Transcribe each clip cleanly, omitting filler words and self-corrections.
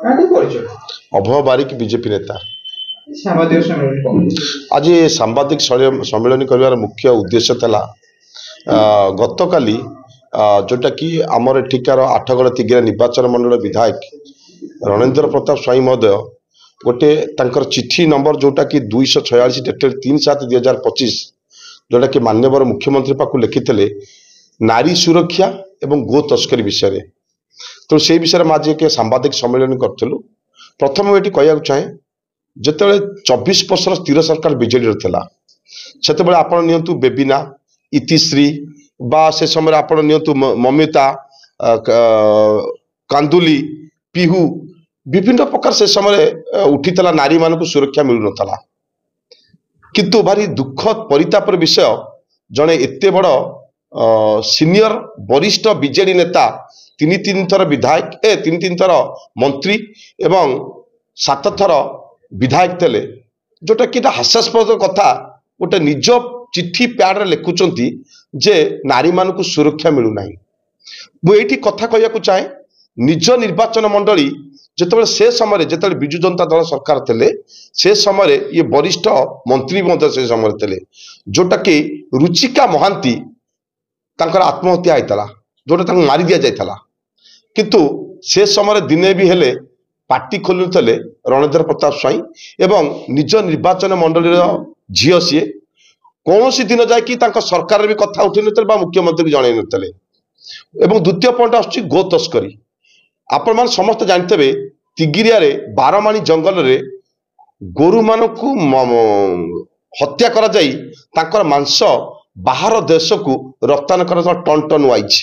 अभय बारिक BJP नेता आज सांबादिक सम्मेलन कर मुख्य उद्देश्य था गत काली जोटा कि आमर एठिकार आठगड़ तिगिरा निर्वाचन मंडल विधायक रणेंद्र प्रताप स्वाई महोदय गोटे तांकर चिट्ठी नंबर जोटा कि 246 डेटेड 3/7/2025 जोटा कि माननीय मुख्यमंत्री पाक लिखिते नारी सुरक्षा एवं गो तस्करी विषय तो से विषय में आज एक सांबादिक सम्मेलन करूँ। प्रथम ये कहना चाहे जिते 24 वर्ष स्थिर सरकार बीजेडी से आप नियंतु बेबिना इतिश्री बा से समय आप नियंतु ममिता कांदुली पिहू विभिन्न प्रकार से समय उठीला नारी मान सुरक्षा मिलू ना किंतु भारी दुखद परितापर विषय जड़े एत बड़ सीनियर वरिष्ठ बीजेडी नेता तीन थर विधायक तीन थर मंत्री एवं 7 थर विधायक थे जोटा कि हास्यास्पद कथा गोटे निज चिट्ठी प्याड लिखुंट जे नारी मान सुरक्षा मिलूना मुझे कथा कहना चाहे निज निर्वाचन मंडली जिते से समय जिते विजु जनता दल सरकार थे से समय ये वरिष्ठ मंत्री से समय थे जोटा कि रुचिका महांती आत्महत्या होता जोटा मारी दि जाता किंतु से समय दिने भी हेले पार्टी खोलुले रणेंद्र प्रताप स्वाई एवं निज निर्वाचन मंडल झील सी कौन सी दिन जाकि सरकार भी कथा उठे ना मुख्यमंत्री जन नते। द्वितीय पॉइंट आस गो तस्करी आपण मान समस्त जानते तिगिरिया बारमाणी जंगल रे गोरु मान हत्या करा जाई तांकर मांस बाहर देश को रप्तानी कर टन टन वाइज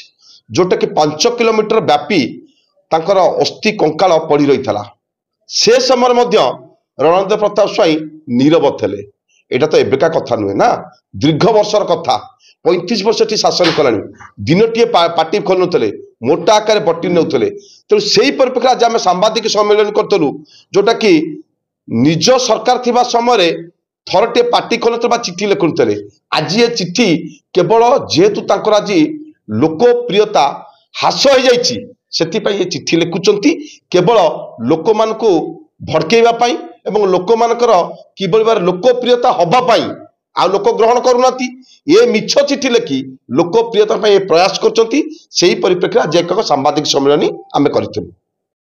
जोटा कि 5 किलोमीटर व्यापी तांकर अस्थि कंकाल पड़ी रही था से समय रणेंद्र प्रताप स्वाई नीरव थे यहाँ तो एबेका कथा नुहे ना दीर्घ वर्षर कथा 35 वर्ष शासन कला दिनटे पार्टी खोलुले मोटा आकार बटी नौले तेणु से ही परिप्रेक्षी आज आम सांबादिक सम्मेलन करूँ जोटा कि निज सरकार थिबा समय थरटे पार्टी खोलुले चिट्ठी लिखुले आज ये चिट्ठी केवल जेहेतु आज लोकप्रियता ह्रास हो जाइए से ये चिट्ठी लिखुंट केवल लोक मान भड़कईवाई एवं लोक मानकर किभली लोकप्रियता हवापाई आ लोक ग्रहण करूना ये मिछ चिट्ठी लिखि लोकप्रियता प्रयास कर परिप्रेक्षी आज एक सांबादिक सम्मेलन आम करूँ।